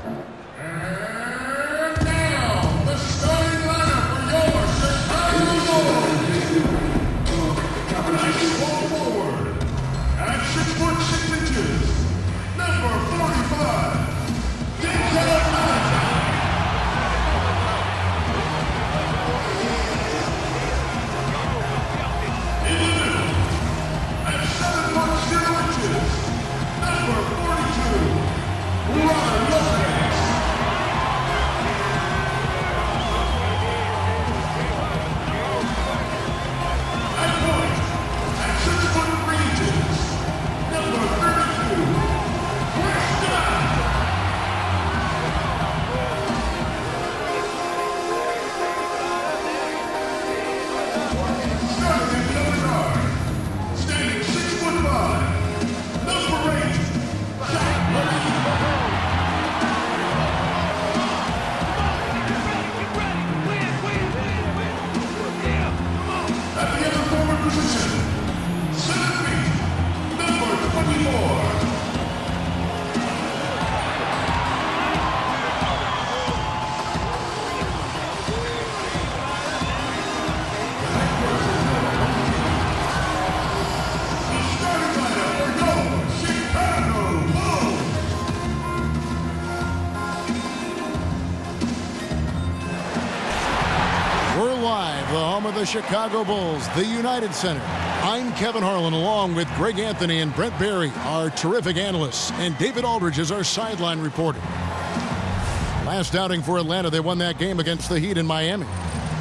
And now, the starting lineup for your Chicago Bulls. Nice small forward. At 6'6", number 45. The Chicago Bulls, the United Center. I'm Kevin Harlan, along with Greg Anthony and Brent Barry, our terrific analysts, and David Aldridge is our sideline reporter. Last outing for Atlanta, they won that game against the Heat in Miami.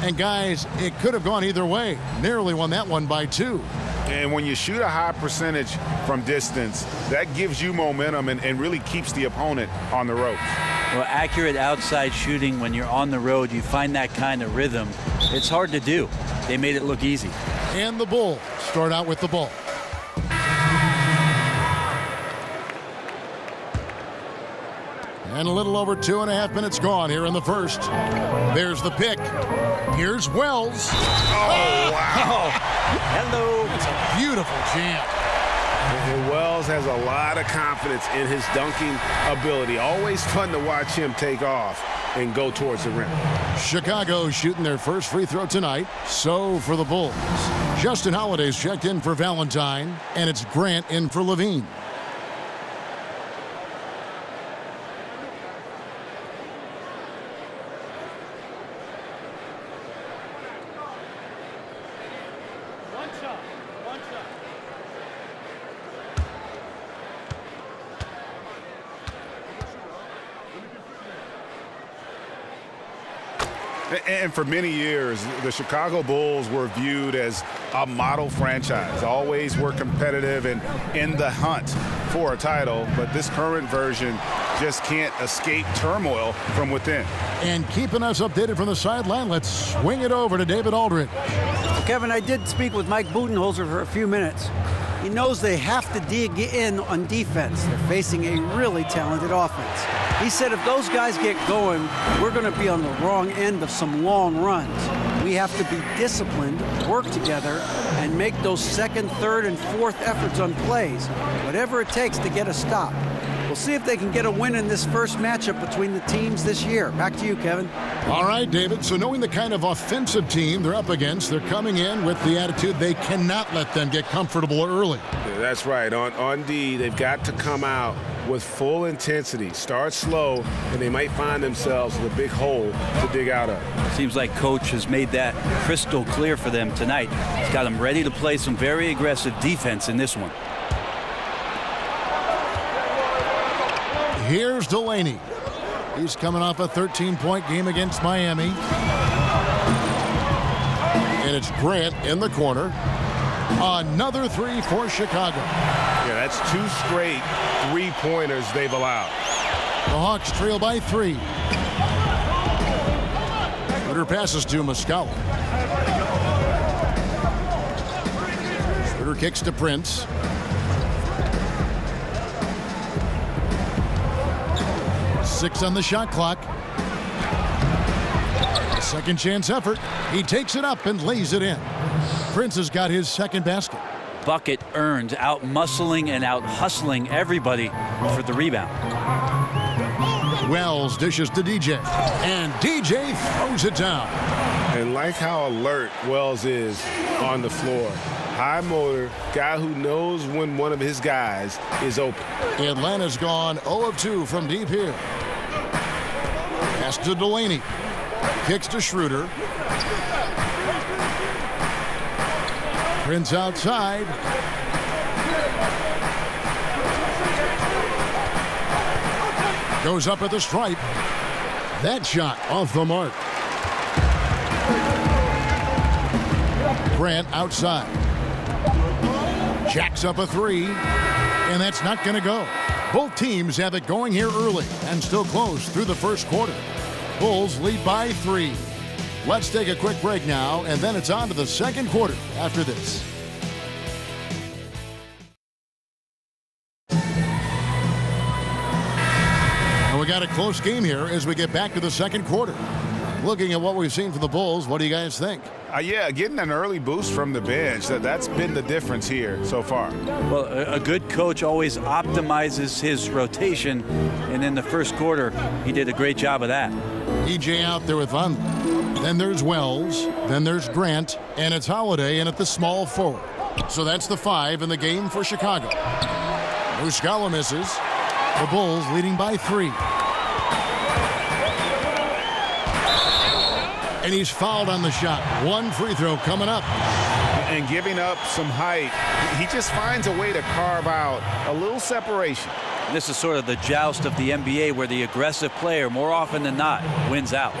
And guys, it could have gone either way. Nearly won that one by 2. And when you shoot a high percentage from distance, that gives you momentum and really keeps the opponent on the ropes. Well, accurate outside shooting when you're on the road, you find that kind of rhythm. It's hard to do. They made it look easy. And the Bulls start out with the ball. And a little over 2.5 minutes gone here in the first. There's the pick. Here's Wells. Oh, wow. Hello. It's a beautiful jam. And Wells has a lot of confidence in his dunking ability. Always fun to watch him take off and go towards the rim. Chicago shooting their first free throw tonight. So for the Bulls. Justin Holiday's checked in for Valentine, and it's Grant in for Levine. And for many years, the Chicago Bulls were viewed as a model franchise. Always were competitive and in the hunt for a title. But this current version just can't escape turmoil from within. And keeping us updated from the sideline, let's swing it over to David Aldridge. Kevin, I did speak with Mike Budenholzer for a few minutes. He knows they have to dig in on defense. They're facing a really talented offense. He said if those guys get going, we're going to be on the wrong end of some long runs. We have to be disciplined, work together, and make those second, third, and fourth efforts on plays, whatever it takes to get a stop. We'll see if they can get a win in this first matchup between the teams this year. Back to you, Kevin. All right, David. So knowing the kind of offensive team they're up against, they're coming in with the attitude they cannot let them get comfortable early. Yeah, that's right. On D, they've got to come out with full intensity. Start slow, and they might find themselves with a big hole to dig out of. Seems like Coach has made that crystal clear for them tonight. He's got them ready to play some very aggressive defense in this one. Here's Delaney. He's coming off a 13-point game against Miami. And it's Grant in the corner. Another three for Chicago. Yeah, that's 2 straight three-pointers they've allowed. The Hawks trail by 3. Schroeder passes to Muscala. Schroeder kicks to Prince. Six on the shot clock. Second chance effort. He takes it up and lays it in. Prince has got his second basket. Bucket earned, out muscling and out hustling everybody for the rebound. Wells dishes to DJ, and DJ throws it down. And like how alert Wells is on the floor. High motor, guy who knows when one of his guys is open. Atlanta's gone 0 of 2 from deep here. Pass to Delaney. Kicks to Schroeder. Prince outside. Goes up at the stripe. That shot off the mark. Grant outside. Jacks up a three, and that's not going to go. Both teams have it going here early and still close through the first quarter. Bulls lead by 3. Let's take a quick break now, and then it's on to the second quarter after this. And we got a close game here as we get back to the second quarter. Looking at what we've seen from the Bulls, what do you guys think? Yeah, getting an early boost from the bench, that's been the difference here so far. Well, a good coach always optimizes his rotation, and in the first quarter, he did a great job of that. EJ out there with Von. Then there's Wells. Then there's Grant. And it's Holiday in at the small forward. So that's the 5 in the game for Chicago. Muscala misses. The Bulls leading by 3. And he's fouled on the shot. 1 free throw coming up. And giving up some height, he just finds a way to carve out a little separation. This is sort of the joust of the NBA where the aggressive player, more often than not, wins out.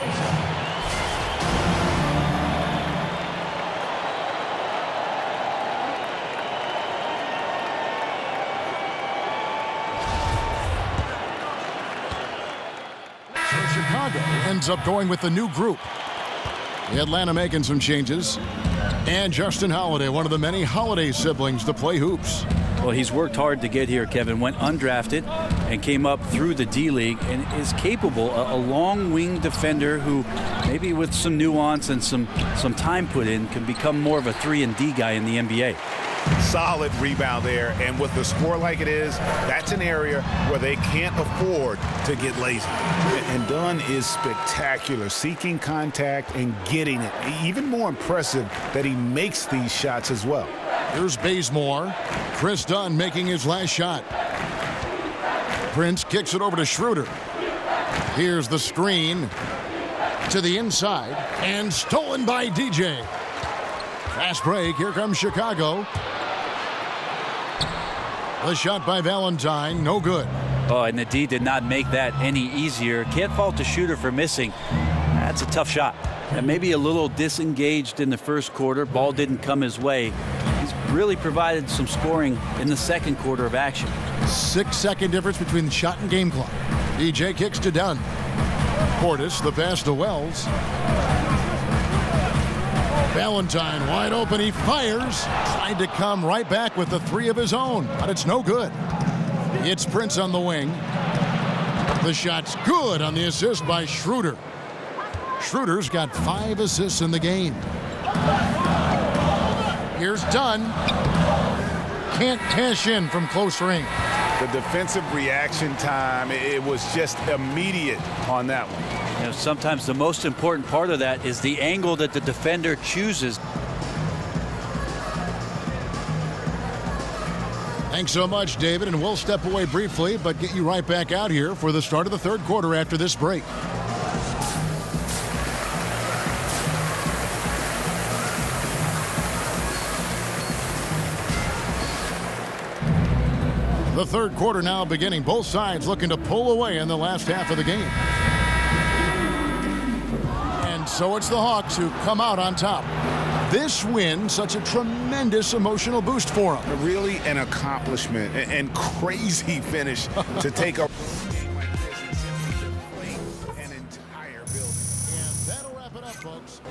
So Chicago ends up going with the new group. Atlanta making some changes. And Justin Holiday, one of the many Holiday siblings to play hoops. Well, he's worked hard to get here, Kevin. Went undrafted and came up through the D-League and is capable, a long wing defender who maybe with some nuance and some time put in can become more of a 3-and-D guy in the NBA. Solid rebound there, and with the score like it is, that's an area where they can't afford to get lazy. And Dunn is spectacular, seeking contact and getting it. Even more impressive that he makes these shots as well. Here's Bazemore. Chris Dunn making his last shot. Prince kicks it over to Schroeder. Here's the screen to the inside and stolen by DJ. Fast break. Here comes Chicago. The shot by Valentine, no good. Oh, and the D did not make that any easier. Can't fault the shooter for missing. That's a tough shot. And maybe a little disengaged in the first quarter. Ball didn't come his way. He's really provided some scoring in the second quarter of action. 6-second difference between the shot and game clock. DJ kicks to Dunn. Portis, the pass to Wells. Valentine wide open, he fires. Tried to come right back with the 3 of his own, but it's no good. It's Prince on the wing. The shot's good on the assist by Schroeder. Schroeder's got 5 assists in the game. Here's Dunn. Can't cash in from close range. The defensive reaction time, it was just immediate on that one. You know, sometimes the most important part of that is the angle that the defender chooses. Thanks so much, David, and we'll step away briefly, but get you right back out here for the start of the third quarter after this break. The third quarter now beginning. Both sides looking to pull away in the last half of the game. And so it's the Hawks who come out on top. This win, such a tremendous emotional boost for them. Really an accomplishment and crazy finish to take a game like this and simply deflate an entire building. And that'll wrap it up, folks.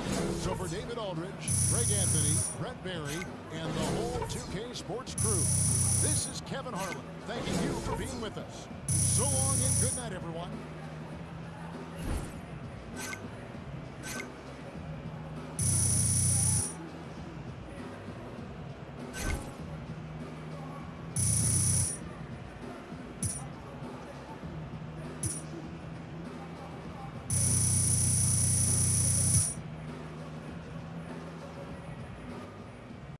So for David Aldridge, Greg Anthony, Brent Barry, and the whole 2K Sports crew, this is Kevin Harlan thanking you for being with us. So long and good night, everyone.